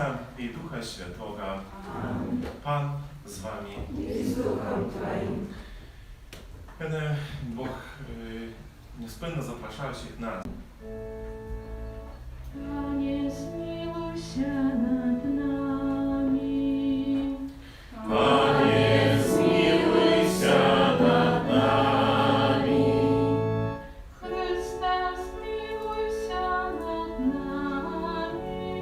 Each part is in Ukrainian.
Ojca i Ducha Świętego. Amen. Pan z wami. I z duchem Twoim. Będę Bóg niespędno zapraszał się nas. Panie, zmiłuj się nad nami. Panie, zmiłuj się nad nami. Chryste, zmiłuj się nad nami.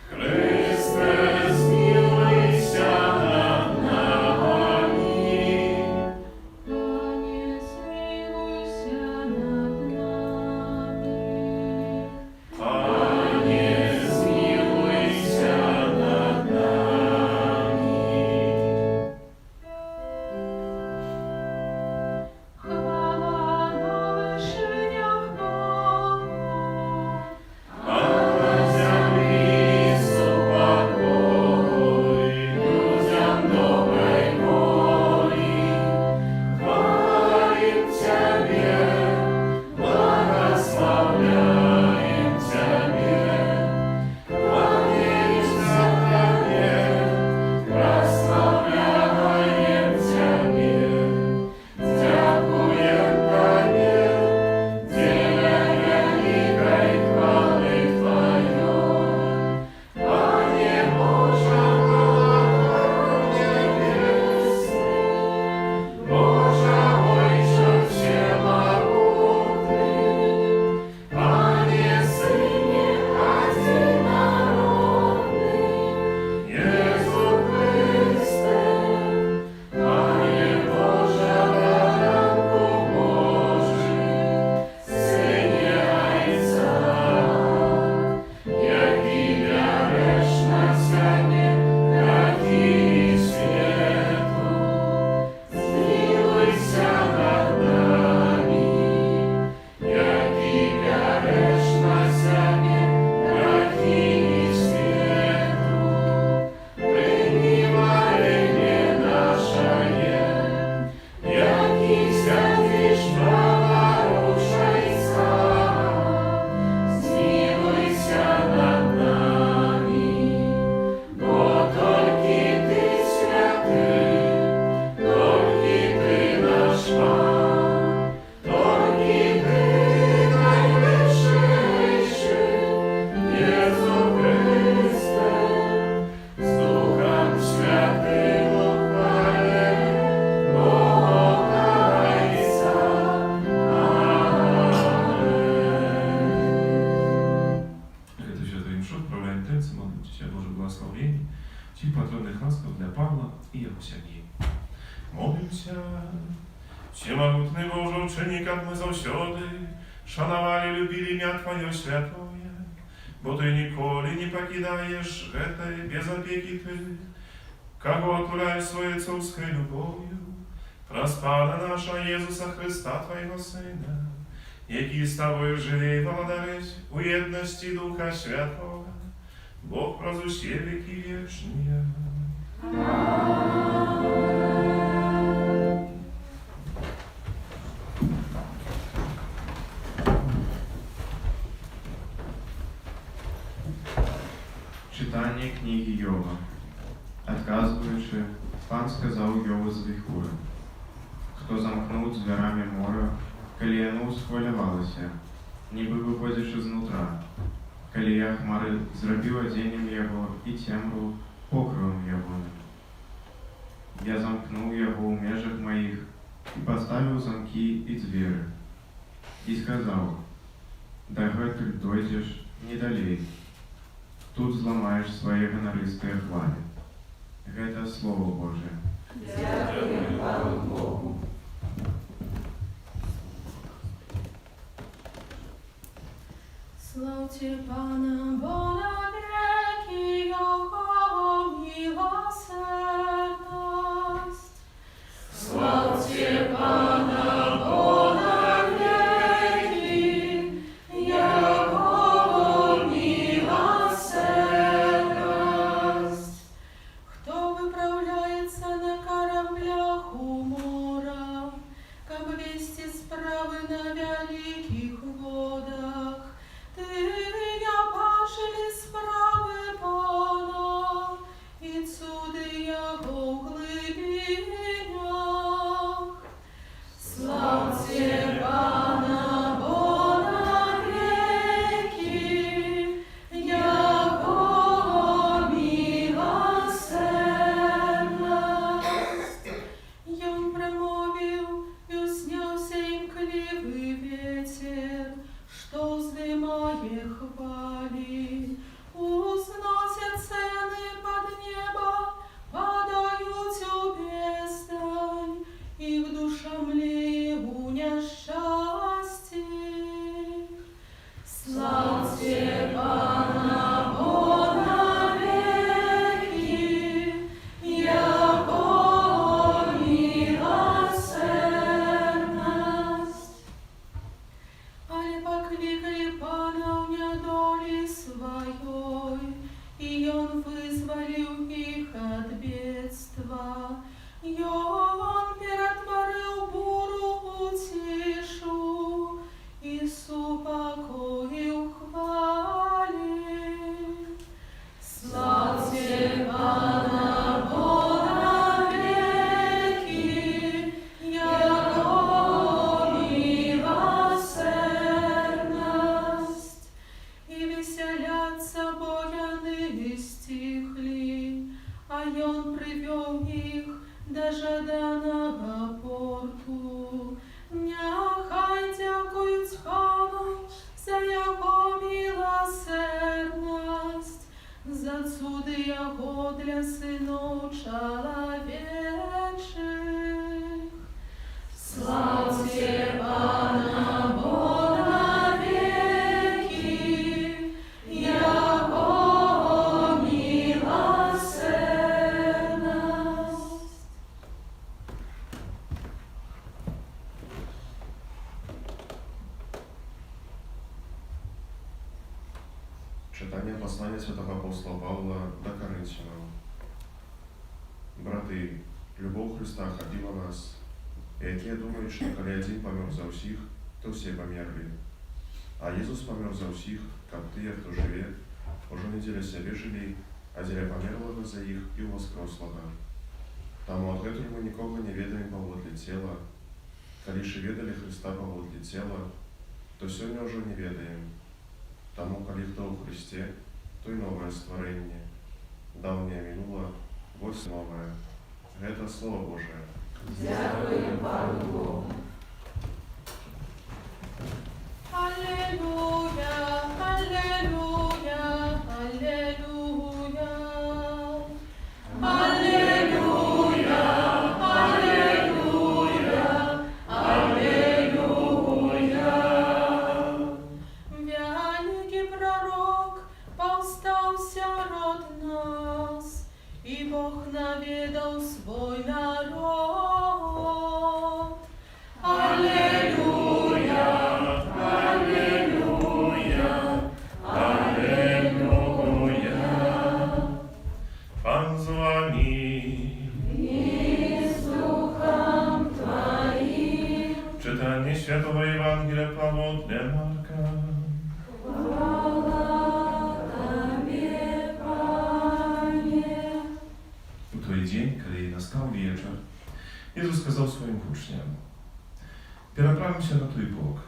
Chryste, zmiłuj się nad nami. Panie, zmiłuj się nad nami. Panie, zmiłuj się nad nami. Chwała na wyżyniach Bogu. A na ziemi spokój, ludziom dobrej woli. Chwalił Ciebie, błogosławiają Ciebie. Chwalić Ciebie, prosławiają Ciebie. Dziękuję Tobie, dzielenie wielkiej chwały Twojej. Panie Boże, niebiesny, Boże Ojcze Wszechmogący, Panie Synie Jednorodny, Jezu Chryste, Panie Boże, Baranku Boży, Synie Ojca, jaki wiaresz na ziemię, jaki światu, zmiłuj się nad nami. Jaki wiaresz na ziemię, jaki światu, przyjmij marenie nasze je. Jaki światlisz prawa ruszaj sam, zmiłuj się nad nami, bo tylko Ty święty, tylko Ty nasz Pan, tylko Ty najwyższy, Jezu Chryste, z Duchem Świętym chwalę Boga Ojca. Amen. Это Świętej Mszy, правляем Тенцем, Отче Боже благословение, Ci патронных ласков для Павла и его семьи. Молимся. Всемогутный Боже, ученик, как мы завсёды шановали, любили имя Твое святое, бо Ты николи не покидаешь этой без опеки Ты, кого отуляешь своей отцовской любовью, проспада наша Иисуса Христа, Твоего Сына, який з Тобою живе и владарить у едности Духа Святого, Бог прозуще веки вечные. Читання книги Йова. Отказуючи, пан сказав Йову з віхури: хто замкнув дзвярами моря, коли яно схвалювалося, ніби виходиш ізнутра, коли я хмари зробив одінням його і темру покровом його. Я замкнув його у межах моїх і поставив замки і двері. І сказав: до гэтуль дойдеш не далей, тут зламаєш свої гонористые хвалі. Гэта Слово Божие. Дякуємо Пану Богу. Славьте Пана, бо на веки Его милосердность. Славьте Пана, бо на веки Его милосердность. Кто выправляется на кораблях у моря, как вести справы на великих водах, ты меня пашили справы. Твое хвали. Узносят цены под небо, падают у бездань, и в душам млеюня счастье. Славьте Пана Бога веки, яко милосердность. Але покликали Пана в недоли своей, и Он вызволил их от бедства. И Он перетворил буру в тишу, и супокоил хвали. Славьте Пана Бога веки, яко милосердность. И веселятся бояны стихли, а Он привел их до жаданого порту. Нехай дякують Пану за Його милосердность, за цуди Його для синов человечих. Славьте Пана Бога веки, яко милосердность. Читання послання святого апостола Павла до Коринфянам. Брати, любов Христа ходила нас, і які думають, що коли один помер за всіх, то всі померли. А Ісус помер за всіх, как тыя, хто живе, уже не дзеля себе жили, а дзеля померлого за їх і воскреслого. Таму адгэтуль мы нікога не ведаем паводле цела. Калі ж ведалі Христа паводле цела, то сёння ўжо не ведаем. Таму, калі хто ў Христе, то і новае стварэнне. Даўняе мінула, вось новае. Гэта Слово Божие. Дякуємо Пану Богу. Аллилуйя, аллилуйя, аллилуйя. Аллилуйя, аллилуйя, аллилуйя. Великий пророк повстався род нас, и Бог наведал свой народ. Аллилуйя, аллилуйя, аллилуйя. Пан з вами. І з Духом Твоїм. Читання Святого Євангелія паводле Марка. Хвала Тобі, Пане. У той день, коли настав вечір, Ісус сказав своїм учням: «Переправимося на той бок».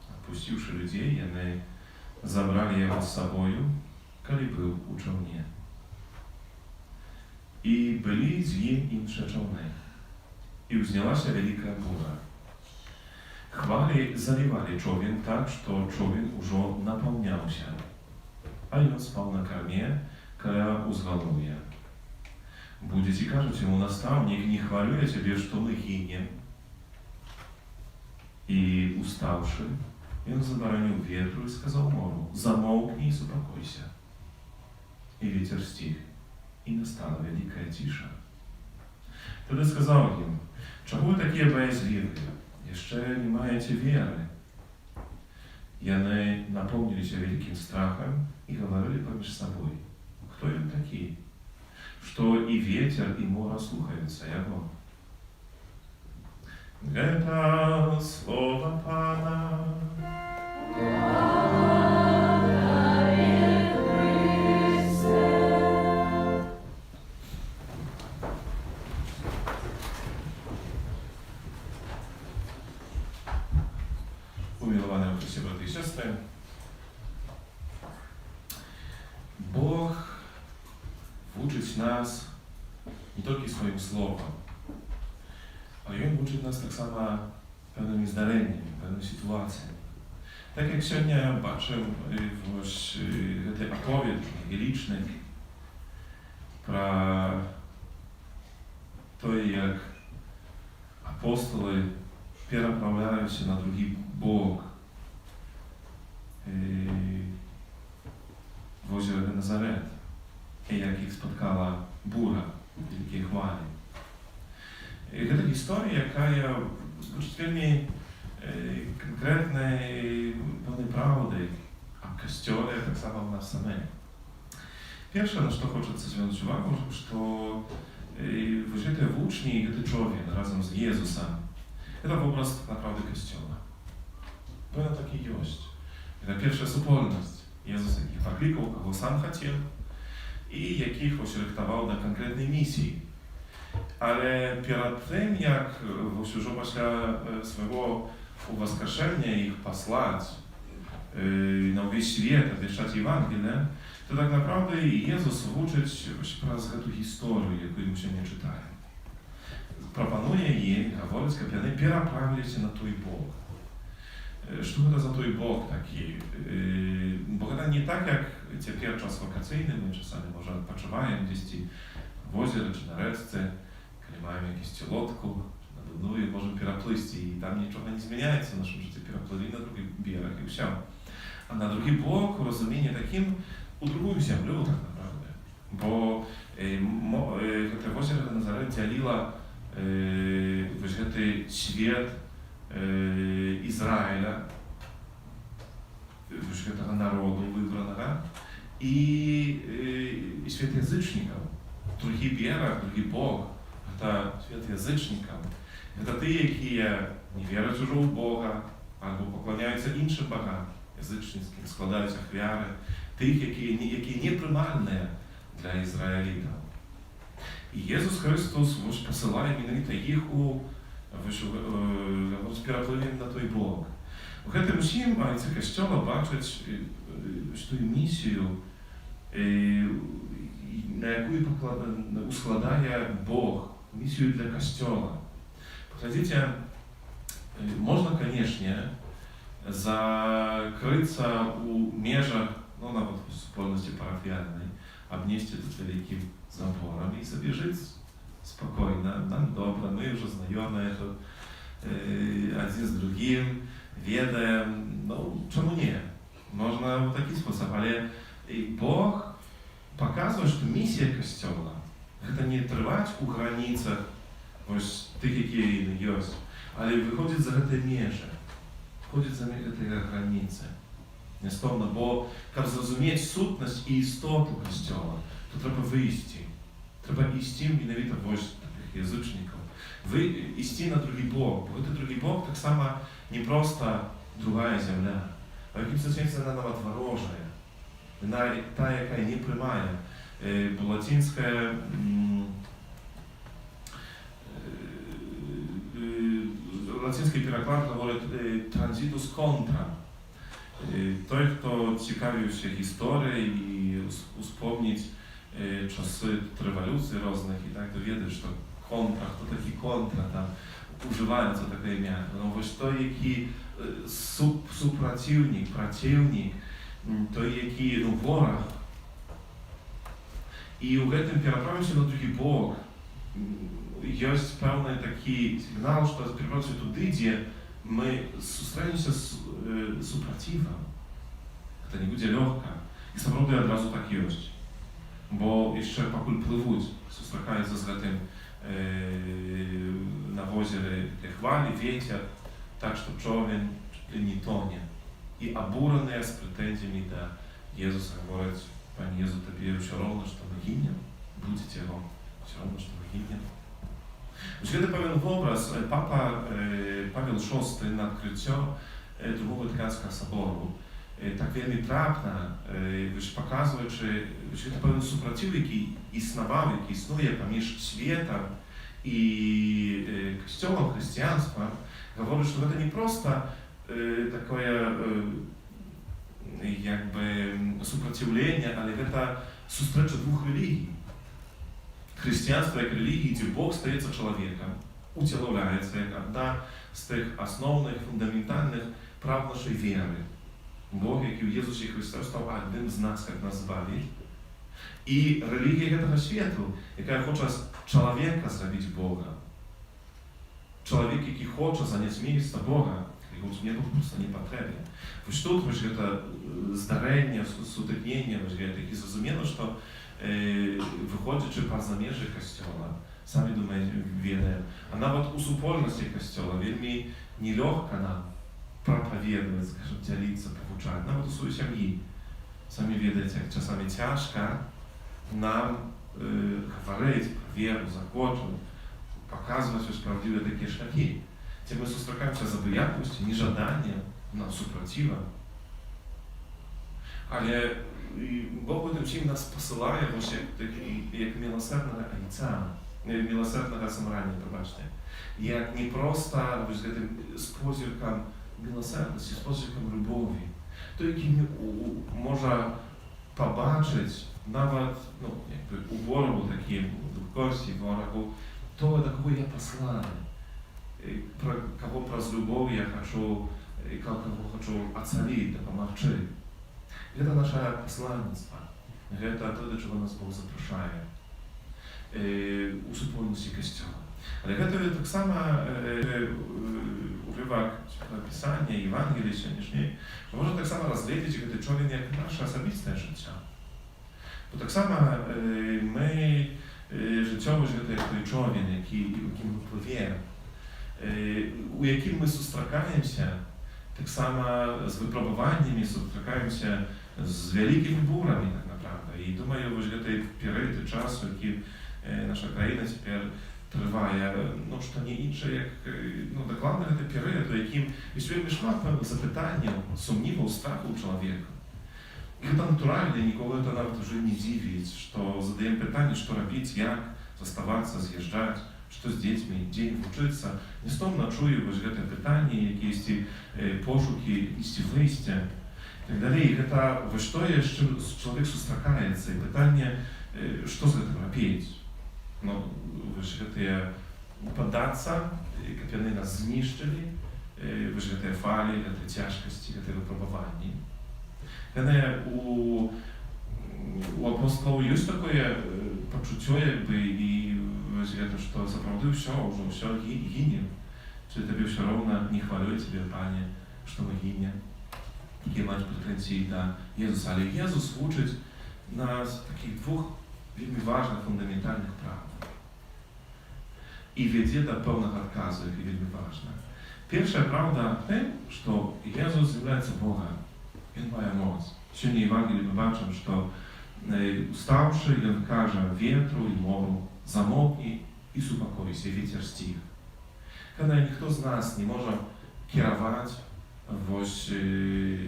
Отпустивши людей, вони забрали його з собою, коли був у човні. І були з ним інші човни. І взнялася велика бура. Хвали заливали човен так, що човен уже наповнявся. А він спав на корме, коли узголов'я. Будете, кажуть ему, наставник, не хвалю я тебе, что мы гинем. И, уставший, он заборонил ветру и сказал морю: замолкни и успокойся. И ветер стих, и настала великая тиша. Тогда сказал им: чего вы такие боязливые? Еще не маете веры. И они наполнились великим страхом и говорили помеж собой: кто им такие, что и ветер, и море слухаются Его? Это слово Пана. Umiłowane w Chryście, braty i siostry, Bóg uczyć nas nie tylko swoim słowem, ale On uczy nas tak samo pewnymi zdarzeniami, pewnymi sytuacjami. Так як сьогодні я бачив ось цей оповід евангелічний про те, як апостоли переправляються на другий бок в озеро Генезарет, і як їх споткала бура, тільки хвалі. І це історія, яка є вельми конкретної певної правди, а в Костьолі так само в нас самих. Pierwsze, na co хочется zwrócić uwagę, że wyżyte w uczni Człowiek razem z Jezusem, to obraz tak naprawdę Kościoła. Była taki jest. To pierwsza wspólność. Jezus jakich poklикał, kogo sam chciał i jakich ośrodkował na konkretnej misji. Ale przed tym, jak już после swojego uwoskrzeszenia ich posłać na wесь świat, obwieszczać Ewangelię, to tak naprawdę Jezus uczyć przez tę historię, jaką my się nie czytają. Proponuje jej, говорить, żeby oni przeprawili się na twój Bóg. Co to za twój Bóg taki? Bo to nie tak jak teraz czas wakacyjny, my czasami może odpoczywamy gdzieś w озере czy na reczce, kiedy mamy jakieś lodku, czy na Dunuju, możemy przepłyść i tam niczego nie zmienia w naszym życiu, przepływali na drugi biereg i все. A na drugi Bóg rozumienie takim u drugą ziemię, tak naprawdę. Bo to озеро Генезарет dzieliła ten świat Izraela, tego narodu wybranego i świat języczników. Drugi biereg, drugi Bóg, to świat języczników. To ty, jakie nie wierzą już w Boga, albo pokłaniają się innym bogom języcznickim, składają ofiary, tych, jakie nieprzymalne dla Izraelitów. I Jezus Chrystus posyła mianowicie ich перепливем на той Бог. Гэтым усім айцы Касцёла бачаць тую місію, на якую ускладае Бог, місію для Касцёла. Поглядзіце, можна, канешне, закрыцца у межах, ну, нават у супольнасці парафіяльнай, абнесці тут вялікім заборам і сабе жыць спокойно, нам добро, мы уже знакомы один с другим, ведаем, ну, чему не? Можно в такий способ, але Бог показывает, что миссия Костёла это не трывать у границах ось тых, якія ёсць, але выходзіць за гэтыя межы, выходзіць за гэтыя границы. Нястомна, бо каб зразумець сутнасць і істоту Касцёла, то трэба выйсці. Треба ісці менавіта вось таких язычников. Ісці на другі бок. Бо гэты другі бок таксама не проста другая зямля, а в якім сэнсе яна нават варожая. Яна та, якая не прымае. Бо лацінская лацінський переклад говорить «транзитус контра». Той, хто цікавився історією і успомнить czasy rewolucji różnych i tak, to wiedzą, że kontra, to taki kontra tam używają co takie imię. No właśnie to jaki supracownik, przeciwnik, to jaki no, wróg. I u tym przeprawia się na drugi bok. Jest pewny taki sygnał, że przeprawia się tudy, gdzie my sustajemy się z supracywem. To nie będzie lekka. I naprawdę od razu tak jest. Bo jeszcze покуль пливуть, зустрічаються з гэтым на озері хвалі, ветер, так що човен не тоне. І обурені з претензіями до Єзуса говорять, пані Єзу, тобі все равно, що ми гинем, будете його, все равно, що ми гинем. Ось це певний образ. Папа Павел VI на відкритті Другого Ватиканського собору tak wielmi trapna, pokazując, że to pewien supraciw, jaki istnował, jaki istnieje pomiędzy światem i Kościołem, chrześcijaństwem, mówi, że to nie prosto takie jakby supracivlenie, ale to sustrzecza dwóch religii. Chrześcijaństwo jak religii, gdzie Bóg staje się człowiekiem, ucielewiaje się jak одна z tych основnych, fundamentalnych praw naszej wiary. Бог, який в Єсусі Христі став одним з нас, як нас збавить. І релігія цього світу, яка хоче чоловіка зробити Бога. Чоловік, який хоче зайняти місце Бога, його нету просто не потрібно. Ось тут, ось це здарення, сутикнення, ось таке зрозуміло, що виходячи поза межі Костюла, самі думаєте, відаємо, а навіть у супольності Костюла вельми нелегко нам проповідувати, скажімо, ділитися, повчати, навіть у своїй сім'ї. Самі відаєте, як часами тяжко нам говорити про віру, закон, показувати ось правдиві такі шляхи. Ці ми зустрічаємося з обіякністю, нежаданням, нам супротивом. Але Бог тим чим нас посилає, як милосердного Отця, милосердного Самарянина, пробачте, як не просто з позірком милосердності, з позірком любові, то який може побачити навіть у ворогу таким, в кості ворогу, того, до кого я посланий, кого про любов я хочу, кого хочу оцелить, допомогти. Это наше посланництво. Это то, до чого нас Бог запрошує у супольності Костюла. Але це так само уривок Писання, Євангелія сьогоднішньої, що може так само розглядати цей човен як наше особисте життя. Бо так само ми життєво живемо як той човен, яким ми пливемо, у яким ми зустрічаємося, так само з випробуваннями, зустрічаємося з великими бурами, так naprawdę. І думаю, ось цей період часу, який наша країна тепер триває, що не інше, як, докладно цей період, у яким є вельми багато запитань, сумнівів, страху у чоловіка. І це натурально, ніколи це навіть вже не дивить, що задаємо питання, що робити, як заставатися, з'їжджати, що з дітьми, де вчитися. Не стомно чую ось це питання, якісь пошуки, якісь вийстя. І так далі. І це, ось то є, з чим чоловік зустрічається, і питання, що з цим робити. Ось це податися, як вони нас знищили, ось це фалі, це тяжкості, це випробування. У апостолів є таке почуття, якби, і ось це, що заправду все гине. Чи тобі все равно не хвалює тебе, Пане, що ми гинемо. Які мають претензії до Єсуса. Але Єсус учить нас таких двох вельми важних, фундаментальних правд. І веде до певних відказів, які вельми важні. Перша правда в тому, що Єсус є Богом. Він має моць. Сьогодні в Євангелії ми бачимо, що уставши, він каже вітру і морю, замовкни і супокойся, вітер стих. Коли ніхто з нас не може керувати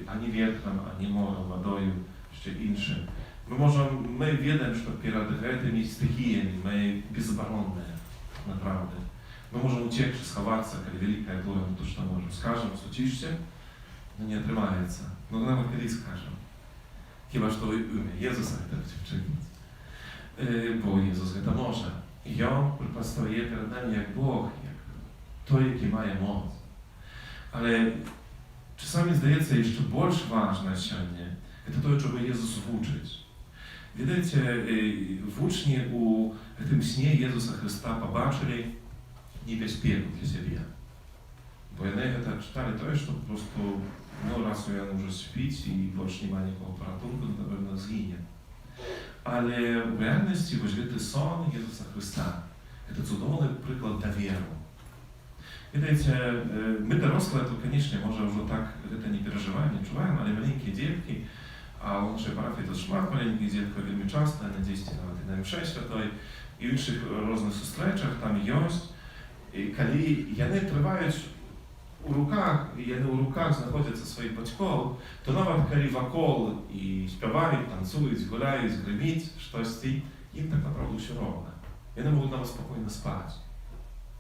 ані вітром, ані морем, водою, ще іншим. Ми відаємо, що перед цими стихіями ми безоборонні, направду. Ми можемо утекти, сховатися, коли велика буря, то що можемо. Скажемо, стучишся, но не отримається. Но нам коли скажемо. Хіба що Єсус це вчинить. Бо Єсус це може. І Він постає перед нами як Бог, як той, який має моць. Але czasami zdaje się jeszcze больше ważne сьогодні, це те, чого Єсус вчить. Видите, в учні у цьому сні Єсуса Христа побачили небезпеку для себе. Бо вони це читали то, що просто, раз він вже спить і більше немає ніякого порятунку, напевно, згине. Але в реальності, ось сон Єсуса Христа, це цудовний приклад довіри. Видите, мы дорослые, то, конечно, може вже так это не переживаем, не чуваем, але маленькие детки, а у нашей парафії тут шмат маленьких діток, вельми часто, на 10 на МШ Святой, і в інших різних зустрічах там є, і коли вони тривають у руках, і вони у руках знаходяться своїх батьків, то навіть коли вокол і співають, танцюють, гуляють, гриміть, щось, їм так направду все ровно. Вони можуть навіть спокійно спати.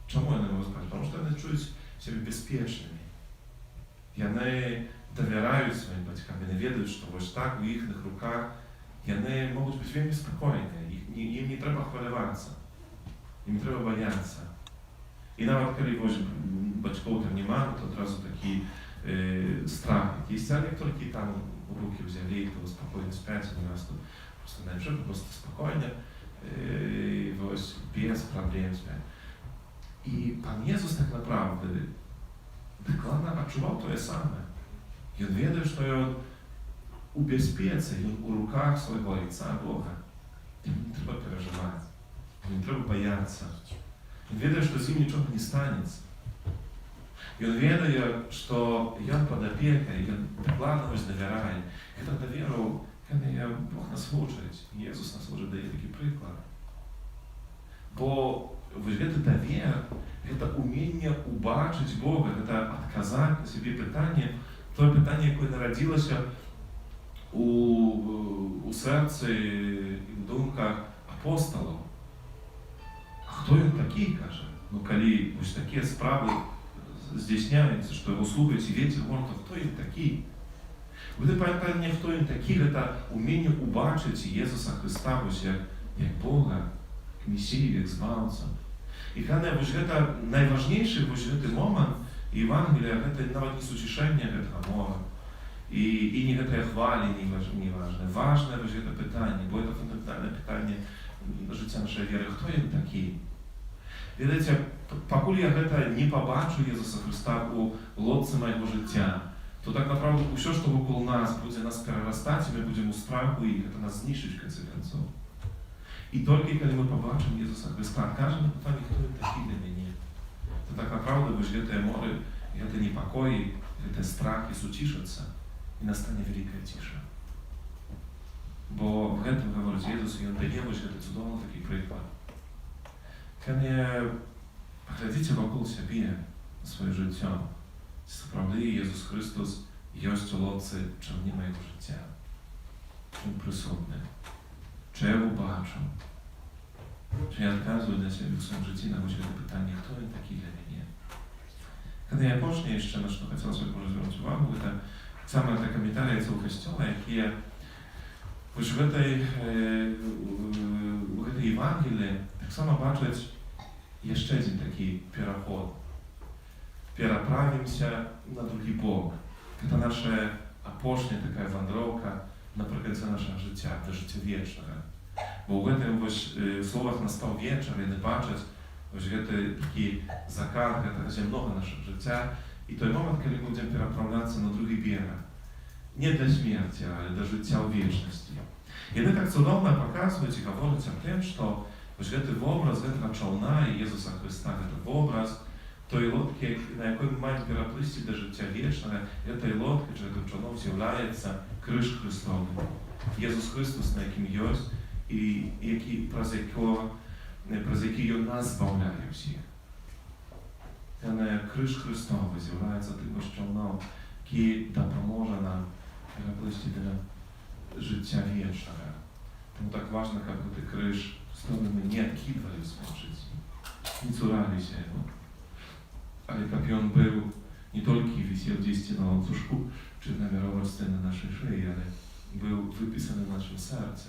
Чому я не можу сказати? Тому що вони чують себе безпечними. Вони довіряють своїм батькам, вони відають, що ось так у їхніх руках вони можуть бути вельми спокійні, їм не треба хвилюватися, їм не треба боятися. І навіть коли батьків там немає, то одразу такі strach якийсь, а як тільки там руки взяли, то спокійно спять, у нас тут просто найбільше, просто спокійно, ось без проблем спять. І Пан Єсус так направду докладно відчував те саме. Він ведає, що він у безпеці, він у руках свого лица Бога. Йому не треба переживати, йому не треба боятися. Він ведає, що з ним нічого не станеться. Він ведає, що він під опікою, він докладно ось довіряє. І так довіру, коли Бог нас учить, Єсус нас уже дає такий приклад. Бо это довера, это умение убачить Бога, это отказать на себе питання, то питання, яке народилося у серці і в думках апостолів. А хто він такий, каже? Ну, коли ось такі справи здійсняються, що його слухають і віті, то хто він такий? Це питання, хто він такий, це уміння убачити Єсуса Христа ось як Бога, як Месію, як Збавця. І коли це найважніший момент Євангелія, це навіть не сучишення цього мова. І не це хвалі не важне. Важне це питання, бо це фундаментальне питання життя нашої віри. Хто він такий? Видите, покуль я це не побачу Єсуса Христа у лодці моєго життя, то так направду все, що навколо нас, буде нас переростати, ми будемо у страху, і це нас знищить в кінці кінців. І тільки коли ми побачимо Єсуса Христа, кажемо питання, хто він такий для мене. То так направду ви ждете море, і це непокої, це страх, і сутішиться, і настане велика тиша. Бо в цьому говорить Єсус, і Він дає ось це чудовий такий приклад. Коли поглядите вокруг себе своє життя, справді Єсус Христос є у лодці човні моєго життя. Він присутний. Чи я його бачу? Чи я відказую для себе в своєму житті на це питання, хто він такий для мене? Коли я почну ще, на що хотілося б звернути увагу, це саме та коментарія цього костюма, які ось в цій Євангелії так само бачать ще один такий переход. Переправимося на другий бок. Це наша опошня така вандровка наприкінці нашого життя, до життя вічного. Бо в цих словах настав вечір і не бачать, ось це такий закат, це дуже много нашого життя. І той момент, коли будемо переправлятися на другий берег. Не для смерті, а для життя у вічності. І вони так чудовно показують і говорять о тим, що ось цей образ цього човна і Єсуса Христа, це образ той лодки, на якій ми маємо переплисти до життя вічного, цієї лодки, чи цим човном з'являється криш Христовий. Єсус Христос, на яким є, і про який Він нас збавляє всіх. Криш Христовий з'являється тим човном, який допоможе нам переплисти до життя вічного. Тому так важливо, як цей криш Христовий ми не відкидали в своєму житті, не цуралися його. Але як він був не тільки висів десь на ланцюжку, чи на мировості на нашій шиї, але був виписаний в нашому серці,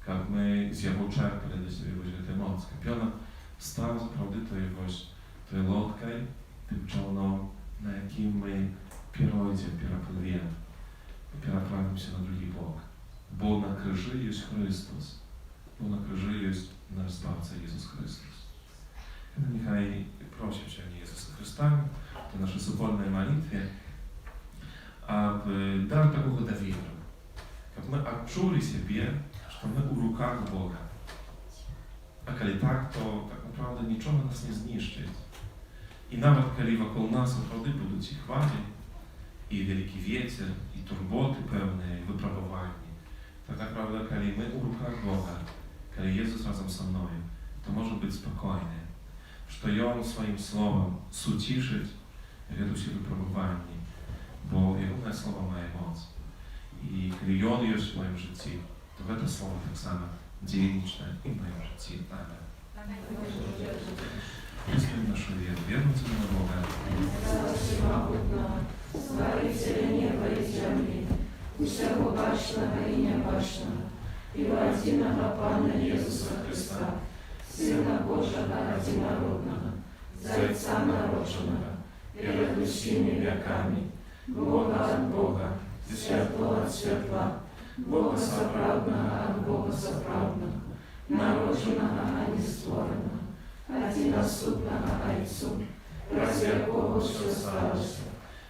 як ми з його черпали до себе ось цей моц. Як він став справді тою лодкою, тим човном, на яким ми перепливемо, переправимося на другий бок. Бо на крижі є Христос, бо на крижі є наш Збавця Ісус Христос. Нехай просим Cię Jezusa Chrysta, to nasze sobotnej молитве, aby dał takiego dowiero, aby my odczuli siebie, że my u rukach Boga. A kiedy tak, to tak naprawdę niczego nas nie zniszczy. I nawet kiedy wokół nas naprawdę będą ci chwali, i wielki wieter, i turboty pełne, i wyprawowanie, to tak naprawdę kiedy my u rukach Boga, kiedy Jezus razem ze mną, to może być spokojne. Что Он своим словом сутішить ведучі випробування, бо Його слово має моц. І коли Він є в своєму житті, то це слово так само дієнічне і в моєму житті. Амінь. Пристоїмо нашу віру, вірнуться на Бога. Створителя неба і землі, усього бачного і небачного, і воодиного Пана Ісуса Христа, Сына Божьего Одинородного, Зайца народженного, перед всеми веками, Бога от Бога, святло от святла, Бога соправдного от Бога соправдного, народженого, а не створеного, одиносутного Отцу, раз якого все сталося,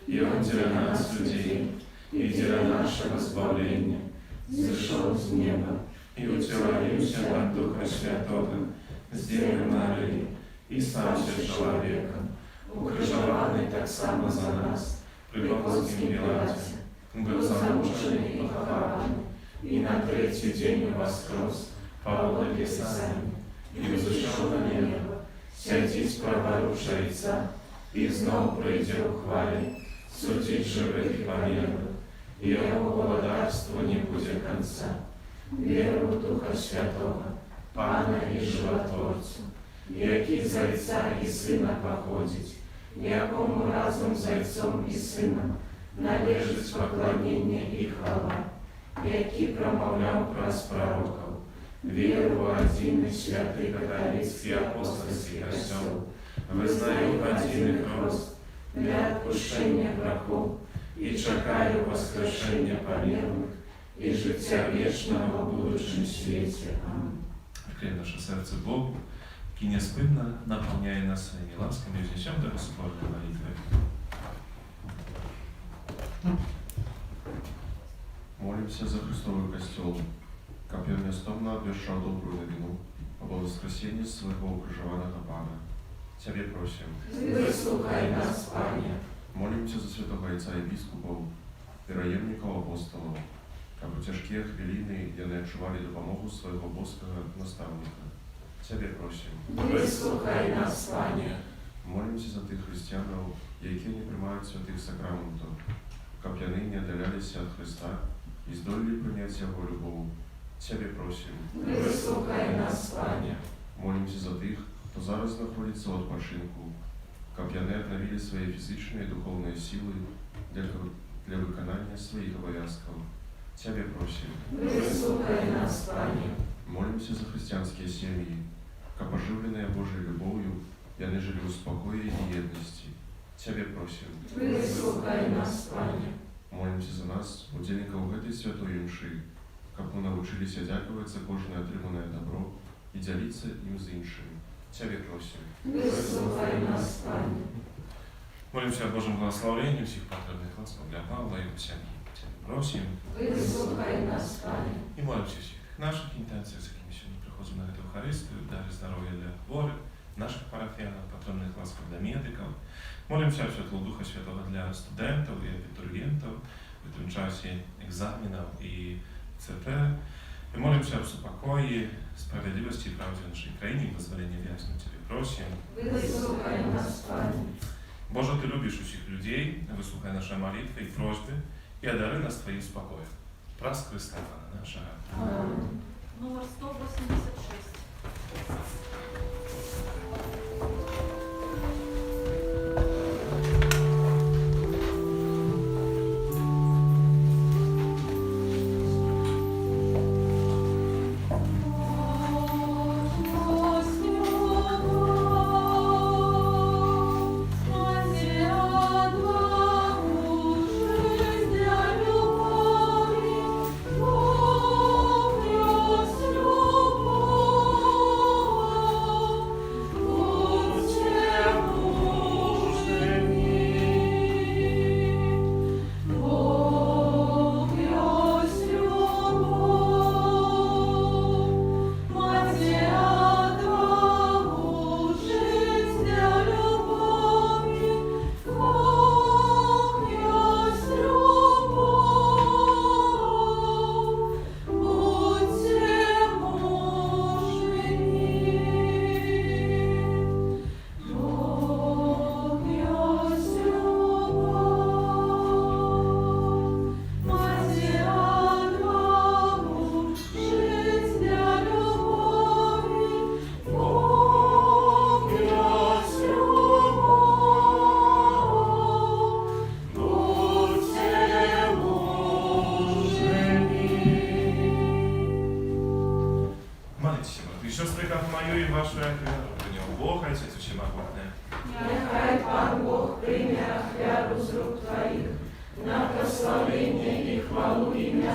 и Он для нас, людей, и для нашего избавления, зашел с неба, и утворился от Духа Святого, с Девы Марии, и стався человеком, укрыжованный так само за нас, при Понтском Пилате, был замученный и похоронен, и на третий день воскрес, по Писанию, и взошел на небо, сядеть праворуч Отца, и знов прийде у хвале, судить живых и померлых, и Его владарству не будет конца. Веру в Духа Святого, Пана и Животворцу, який з Отця і Сина походить, якому разом з Отцом і Сином належить поклонення і хвала, який промовляв праз пророків, віру в один і святий католицький апостольський костел, визнаю один і хрост для відпущення грехов і чекаю воскрешення померлих і життя вічного в будущем світі. Амінь. Відкриємо наше серце Богу, який неспинно наповняє нас своїми ласками і вознесем до Господней молитви. Молимся за Христовый костел, как он неостомно обвещал добрую новину об воскресении своего укрыжованного Пана. Тебе просим. Выслухай нас, Пане. Молимся за святого Отца епископов, вероемников апостолов, как у тяжкие хвилины яны отчували допомогу своего божского наставника. Тебе просим. Выслухай нас, Пане. Молимся за тих християнов, які не приймають святих сакраментів, как яны не отдалялись от Христа и здолели принять Его любовь. Тебе просим. Выслухай нас, Пане. Молимся за тих, хто зараз знаходиться в відпочинку, как яны обновили свои физичные и духовные силы для виконання своих обов'язків. Тебе просим. Выслухай нас, Пане. Молимся за христианские семьи, как оживленные Божьей любовью, яны жили в спокое и едности. Тебе просим. Выслухай нас, Пане. Молимся за нас, удельников этой святой мши, как мы научились дякувати за кожне отримане добро и делиться им с іншими. Тебе просим. Выслухай нас, Пане. Молимся о Божьем благословении всех потребных ласков для Павла и его семьи. Тебя просим. Выслухай нас, Пане. И молимся всех наших интенциях, с якими сегодня приходим на эту Евхаристию, дары здоровья для хворых, наших парафиянов, патронных ласков для медиков. Молимся о святло Духа Святого для студентов и абитуриентов в этом часе экзаменов и ЦТ. И молимся об супокое, справедливости и правде в нашей краине и позволении вязнуть. Тебе просим. Выслухай нас, Пане. Боже, Ты любишь всех людей, выслухай наши молитвы и просьбы и одари нас Твоим спокоем. Прас Христа, наша. Аминь. Номер 186. Любовь, любовь,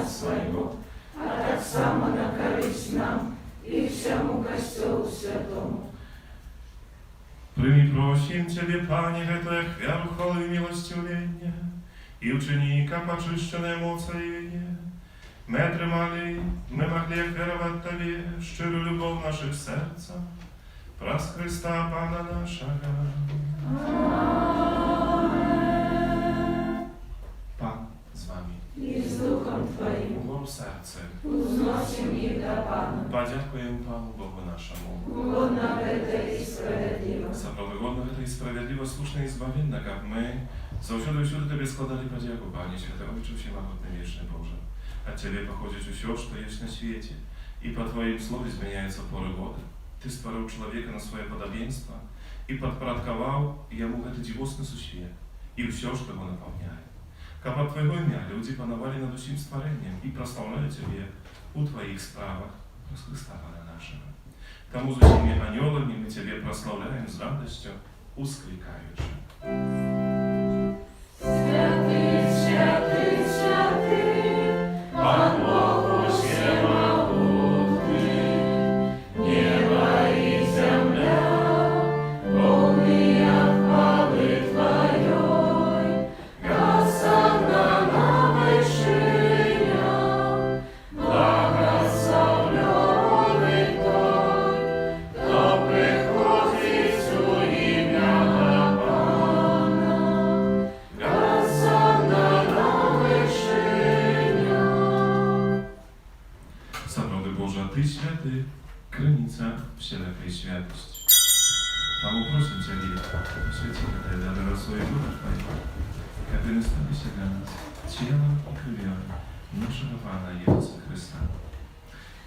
Сина Свого, а так само на користь нам и всему Костелу Святому. Прими, просим Ciebie, Panie, że to jak chwiaru chwały i miłosierdzia i uczyni как очищенное моцарение. Мы могли веровать Тебе щирую любовь в наших сердцах, праз Христа Пана нашего. Pan z Wami. I z Duchem Twoim Umor serce. uznосим их до Пана. Подякуем Panu Bogu naszemu. Угодно это и справедливо. Самовыгодно это и справедливо, слушно и избавенно, как мы завсюду и всюду Тебе składali podzięku, Panie Święty Ojcze Wszechmogutny Wieczny Boże. От Ciebie pochodzi все, что есть на свете, и по Твоим словам изменяются поры года. Ты створил человека на свое подобенство и подпорядковал ему это дивостное сущее, и все, что его наполняет. Как от Твоего имя люди пановали над всем створением и прославляли Тебе у Твоих справах, Христа Пана нашего. Тому за всеми анелами мы Тебе прославляем с радостью, ускликаючи. Святый, святый, святый, Пан Бог всемогутный, небо и земля, полные хвалы Твоей, Госанна на вышинях, благословленный Той, кто приходит у имя Пана. Госанна на вышинях. Сороды Божия, Ты святый, граница всякой святости. Тому просим Тебя, святи Ты, дары свою душу Твою, как Ты наставишься для нас телом и кровью нашего Пана Иисуса Христа.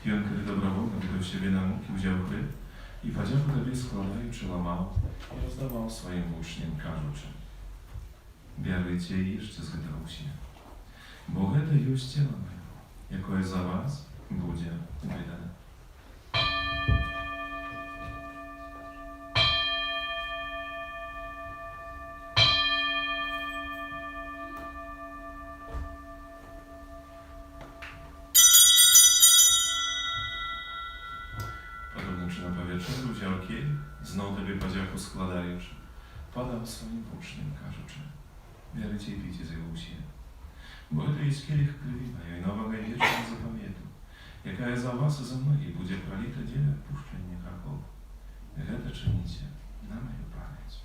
И Он, когда добровольно выдал себе на муки, взял хлеб и, подяку Тебе складаючи, ломал и раздавал своим учням, кажучи: «Бярвайте и ешьте з гэтага ўсе, бо гэта ёсць цела маё, якое за вас будзе выдано». Podobnym czynem po wieczeru wziął kielich, znów Tobie podzięku składając, podał swoim uczniom, кажучи: «Бярите и пейте з яго ўсе, бо гэта есть келих крви моей нового вечного заповеду, якая за вас и за многих будет пролита для отпущения грехов. Это чините на мою память».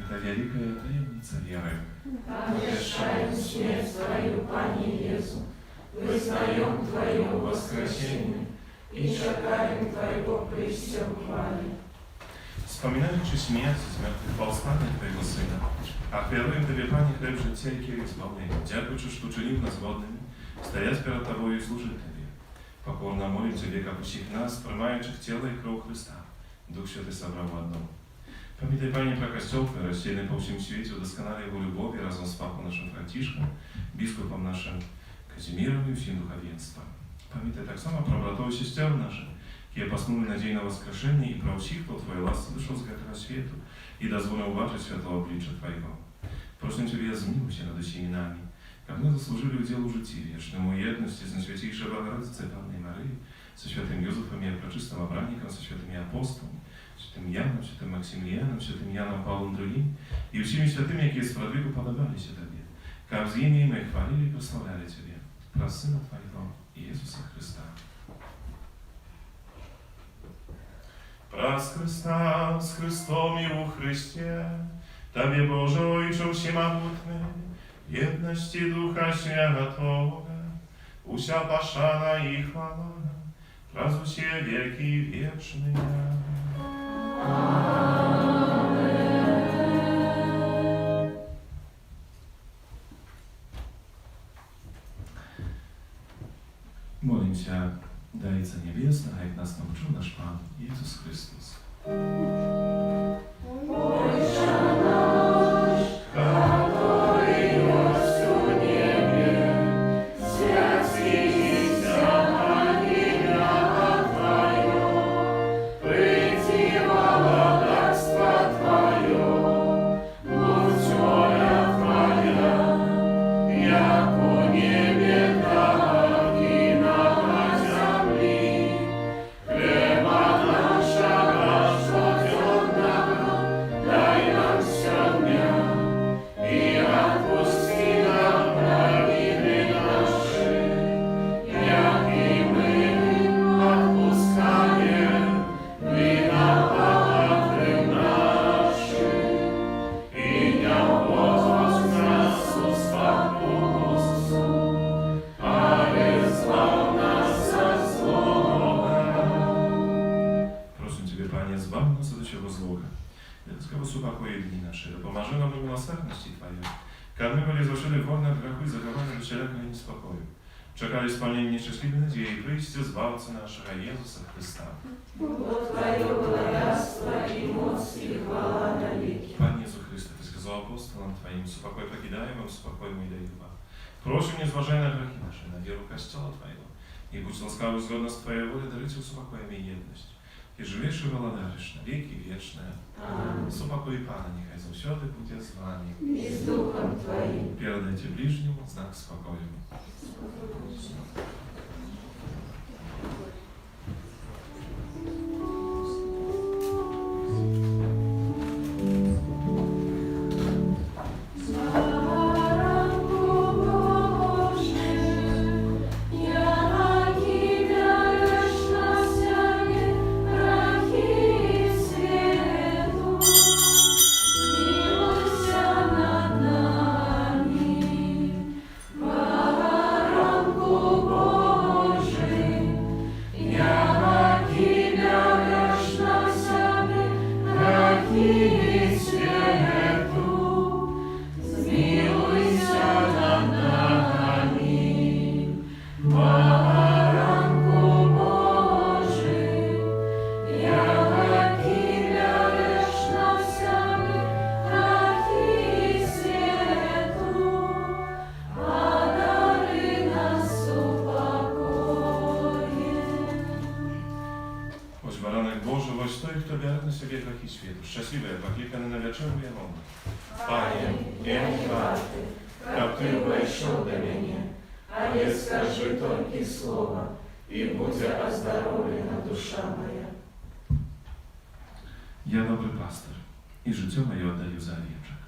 Это великая таємниця веры. Обещаем смерть Твою, Пане Иисус, вызнаем Твое воскресение и чекаем Твоего прийстя в хвале. Вспоминаючи смерть из мертвых повстання Твоего Сына, ахвяруем Тебе, Пане, хлеб життя и келих збавлення, дякуючи, що чинив нас годними, стоять перед Тобою и служить Тебе. Покорно молим Тебе, как усіх нас, приймаючих тіло і кров Христа, Дух Святый собрав в одном. Пам'ятай, Пане, про Костел Твой, рассеянный по всему свете, удосконаливай Его любовь разом с Папой нашим Франтишком, Біскупом нашим Казимиром и всем духовенством. Памятай так само про братов и сестер наших, которые поснули надей на воскрешение, и про всех, кто Твоей ласки дошел с этого свету, и дозволил уважить святого обличия Твоего. Просим Тебя, змилуйся над усіми нами, как мы заслужили уделу житті вечному едности с Наисвятейшей Богородицей Панной Марии, со святым Юзефом и Пречистым Обранником, со святыми апостолами, святым Яном, святым Максимилианом, святым Яном Павлом II и всеми святыми, которые сподвигу подобались Тебе, как в имя мы хвалили и прославляли Тебе, про Сына Твоего, Иисуса Христа. Праз Христа, с Христом и у Христе, Тебе, Боже, Ojcze Всемогутny, jedności Ducha Świętego, usia paszana i chwała, raz usie wieki wieczne. Молим się, Dajca Niebiesna, jak nas nauczył nasz Pan Jezus Chrystus. Ojcze nasz, który jest w niebie, wszystkiego supakuje dni nasze, dopomarzy nam do miłosierności Twojej. Kad my byli złożyli wolne od grzechu i zachowane do wszelkiego niespokoju. Czekali spełnienie nieszczęśliwej nadziei i przyjście Zbawcy naszego Jezusa Chrysta. Bo Twoje bogactwo i moc i chwała na wieki. Panie Jezu Chryste, Ty сказал апостолам Твоим, «Спокой покидаем вам, спокой мой даю вам. Просим, не зважай на грехи наши, на веру Kościoła Twojego. I будь ласкавый згодно з Твоєю волею, даруйте успокоєм і єдність. І живеш і володариш на віки вічне. Amen. Спокой Пана, нехай завсёды буде з вами. I z duchem Twoim. Передайте ближнему знак спокою. Baranek Boży, woś той, хто бере на себе грехи світу, щасливе, покликане на вечеру Єнону. Пане, я не вартий, как Ты войшов до меня, а я скажи только слово, и будет оздоровлена душа моя. Я добрий пастир, і життя моє віддаю за овечок.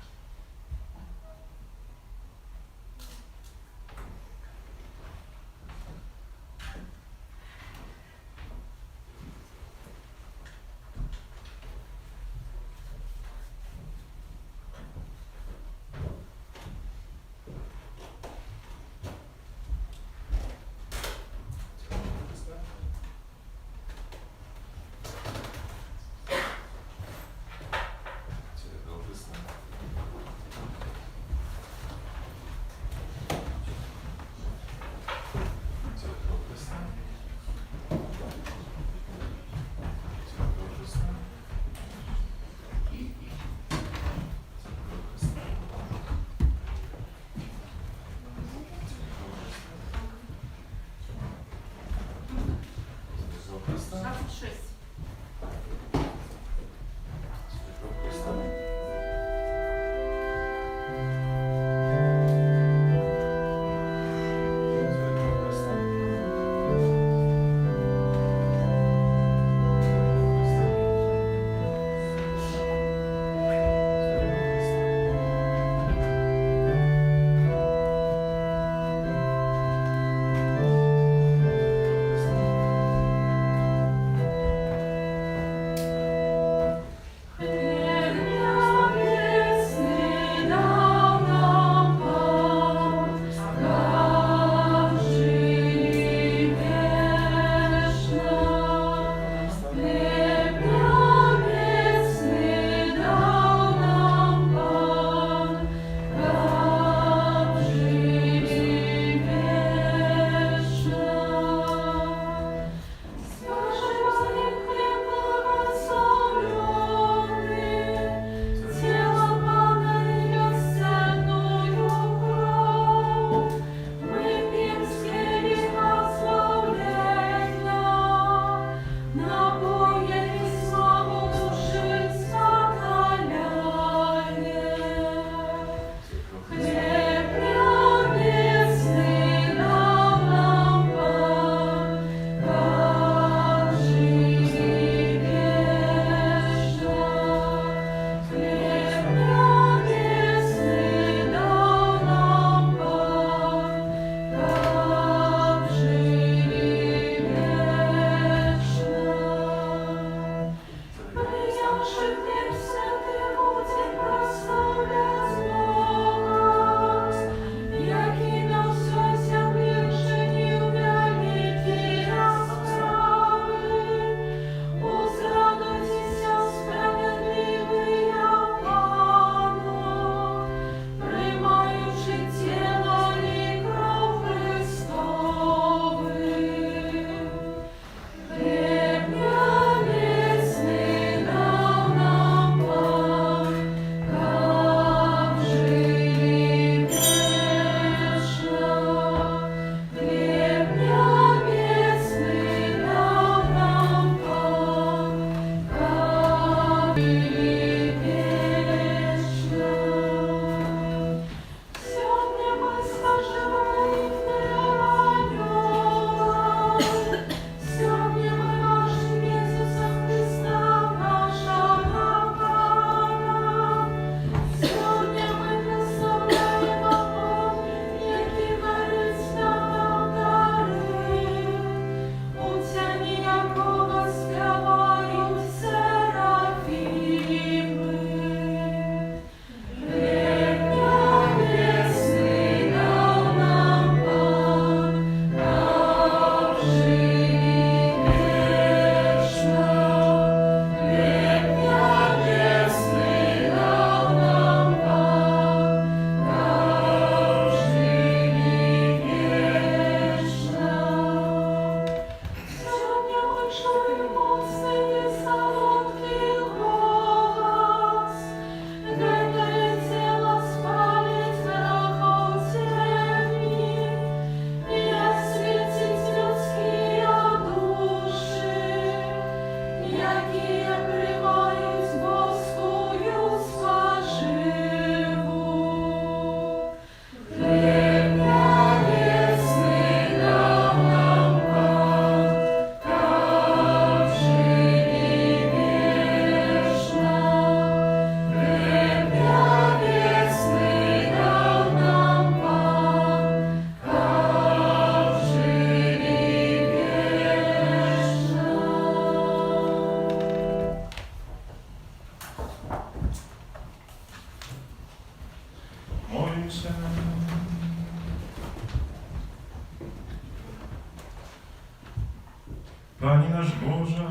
Panie nasz Boże,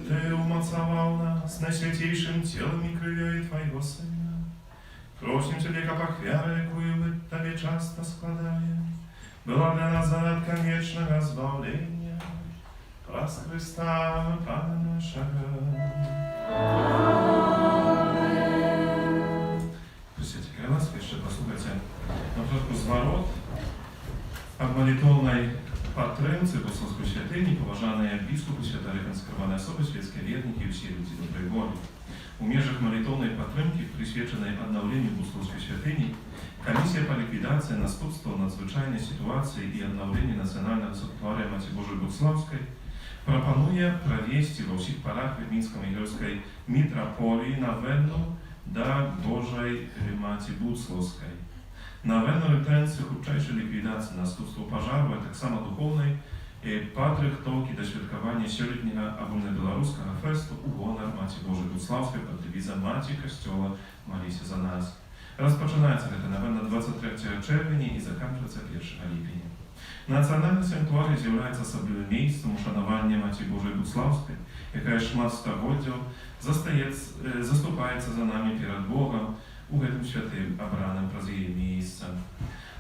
Ty umocował nas najświętейшим телом и кровью Твоего Сына. Просим Ciebie, как wiarę, jaką my Tobie często składajem, była dla nas zaletką wiecznego zbawienia. Przez Chrysta, Pana naszego. Prosimy Cię, nas jeszcze posłuchajcie na początku zwarot, a w molitwownej Patrymcy Bosowskiej Świętyni poważane biskupy, świętare konsekrowane osoby, świeckie wiernicy i wszyscy ludzie dobrej woli. U mierzach molitwownej Patrymki, przyświęconej odnowieniu Bosowskiej Świętyni, Komisja po likwidacji następstw nadzwyczajnej sytuacji i odnowieniu Nacjonalnego Sanktuarium Maci Bożej Bucławskiej proponuje провести во всех парах Wiedeńsko-Mijowskiej Mitropolii Nowenną do Bożej Maci Bucławskiej. Nowenną intencji chudszejszej likwidacji następstw pożaru, a tak samo duchownej, podrychtoўki do świętowania średniego ogólnobiałoruskiego festu u honor Maci Bożej Bucławskiej pod dewizem Maci Kościoła Молися za nas. Rozpoczynaється ta nowenna 23 czerwca i zakończyться 1 lipня. Nacjonalne sanktuarium z'являється особливим miejscem uszanowania Maci Bożej Bucławskiej, jaka szmat stagоддзяў zastупаецца za nami перед Богом у гэтым святым абраным праз яе miejscem.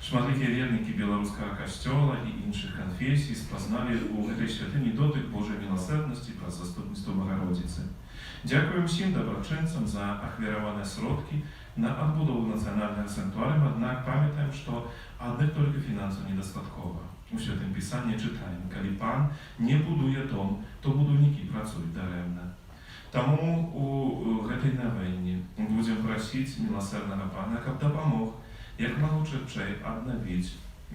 Шматлікія вернікі беларускага касцёла і іншых канфесій спазналі ў гэтай святыні дотык Божай міласэрнасці праз заступніцтва Богородицы. Дзякуем всім дабрачынцам за ахвяраваныя сродкі на адбудову нацыянальнага санктуарыума, аднак памятаем, што адных толькі фінансаў недастаткова. У Святым Пісанні чытаем: калі Пан не будуе дом, то будаўнікі працуюць дарэмна. Таму у гэтай навенні будзем прасіць міласэрнага Пана, каб дапамог як мага чытчэй аднавіць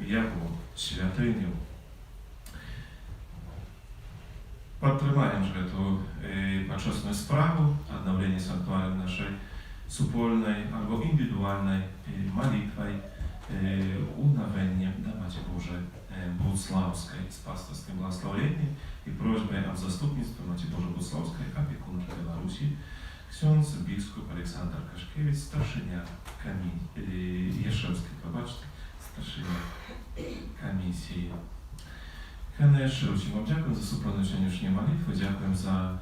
яго святыню. Падтрымаем ж гэту пачесную справу аднаўлення санктуарыум нашай супольнай або індывідуальнай малітвай у навенні да Маці Божай Буцлаўскай з пастырскім благословеннем і просьбай аб заступніцтве Маці Божай Буцлаўскай апекункі Беларусі ksiądz biskup Aleksander Kaszkiewicz, starszynia Jeszewskiej, zobaczcie, starszynia komisji. Конечно, очень вам дякую за супроводную сегодняшнюю молитву, дякуем за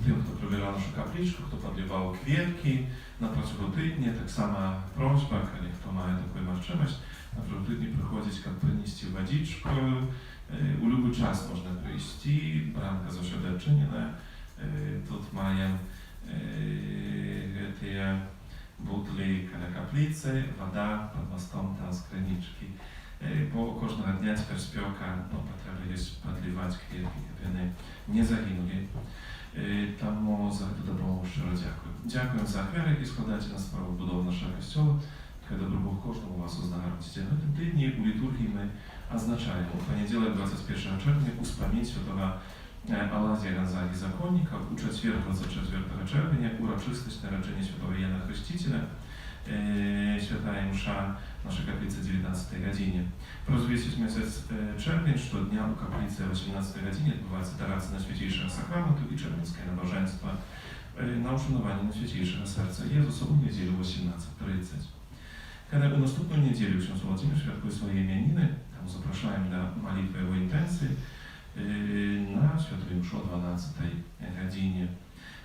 тим, хто прибирав нашу капличку, хто подливав квітки на протягу тижня. Так само просьба, коли хто має таку можливість, на протягу тижня приходить, як принести водичку. У любой час можна прийти, брамка завжди відчинена. Тут маємо ті butli na kaplicy, woda pod mostom tam z kraniczki. Bo każdego dnia теперь спека, потрібно є підливати квітки, щоб вони не загинули. Тому за цю допомогу щиро дякую. Дякую за ахвяри, які складаєте на справу будови нашого костюла. Хай добро Бог кожному вас узнагородить. В этом тижні у літургії ми означаємо у понеділок 21 червня успомін святого Алазія Гонзаги Законника, у четвер 24 червня урочистость народження святого Яна Хрестителя, святая мша в нашей каплице 19 године. Про весь месяц червень щодня у каплице 18 године відбувається дарація на святейшего сакраменту и червенское набоженство на ушанування на святейшего серця Єзуса у неділю 18:30. Когда у наступную неделю ksiądz Владимир святкує свої іменини, тому запрошуємо до молитви його інтенції на святую мшу о 12 године.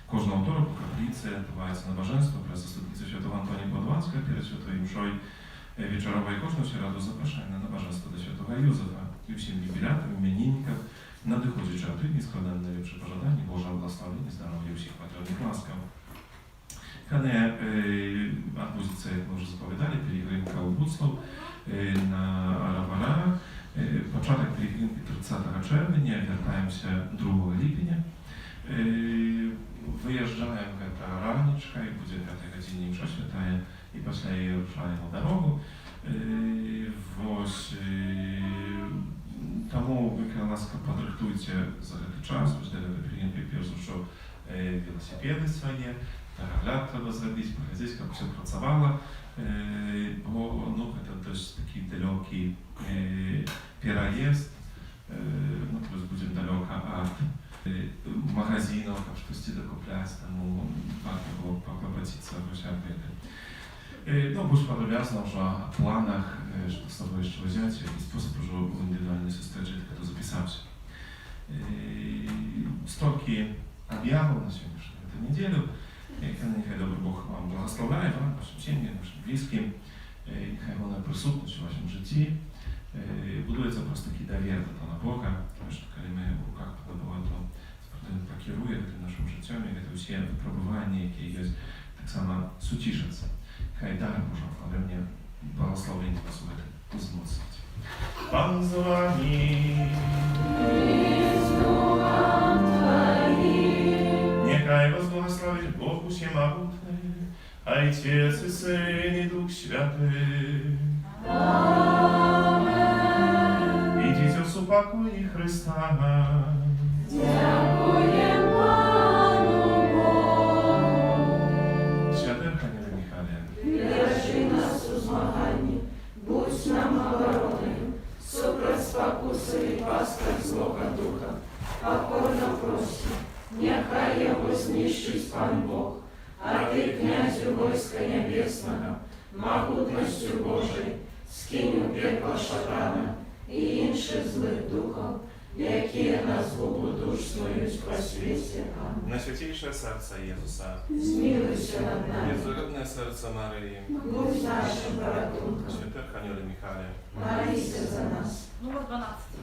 Кожного второго по каплице відбувається набоженство про заступницю святого Антонія Подванського перед святою мшою вечорова, і кожного раду запрошуємо на набоженство до святого Юзефа і всім юбілятам, іменинникам, надиходячи от тижні складаємо найліпше пожадання Божого благословення, здоров'я всіх патріотних ласкав. Коли відбудеться, як ми вже заповідали, перегринка у Буцлав на Араварах, початок перегринки 30 червня, вертаємося 2 липня. Wyjeżdżają ta raniczka i będzie 5 godzinie msza świętая і после jej ruszają na drogę. Тому ви, ласка, подрихтуйте за цей час, можливо, ви прийняти перш за що велосипеди свої, огляд треба зробити, поглядіти, як все працювало, бо це досить такий далекий переїзд, плюс будемо далеко від магазинов, как что-то докуплять, тому варто було попроситься обращати. Ну, больше подробно уже о планах, что с собой еще взять, и способ уже в индивидуальной встрече, кто записался. короткий объяву на сегодняшнюю эту неделю. Нехай добрий Бог вам благословляє, вам, вашим сім'ям, вашим близьким. Нехай вона присутність у вашому житті. Будується просто такий довір до Бога, тому що коли ми в руках Бога, то Він покерує тим нашим життям, і це всі випробування, які є, так само сутішаться. Хай дар Божа хвалення, благословення вас у це змоцнить. Пан з вами. Нехай вас благословить Бог Всемогутний, Отец и Сын и Дух Святый. Идите в супокой Христа. Дякуємо Пану Богу. Святий Архангеле Михайле, Держи нас у змаганні, будь нам обороною, супроть спокуси і пасток злого духа. Покорно просим, нехай його знищить Пан Бог, а ти, князю войска небесного, могутностью Божий, скинь у пекло шатана і інших злих духов, які на згубу душ снують по світі. Амінь. Найсвятейшее серце Єзуса, Змилуйся над нами, беззаветное серце Марії, будь нашим порятунком, Святий Архангеле Михайле, молися за нас. Номер 12.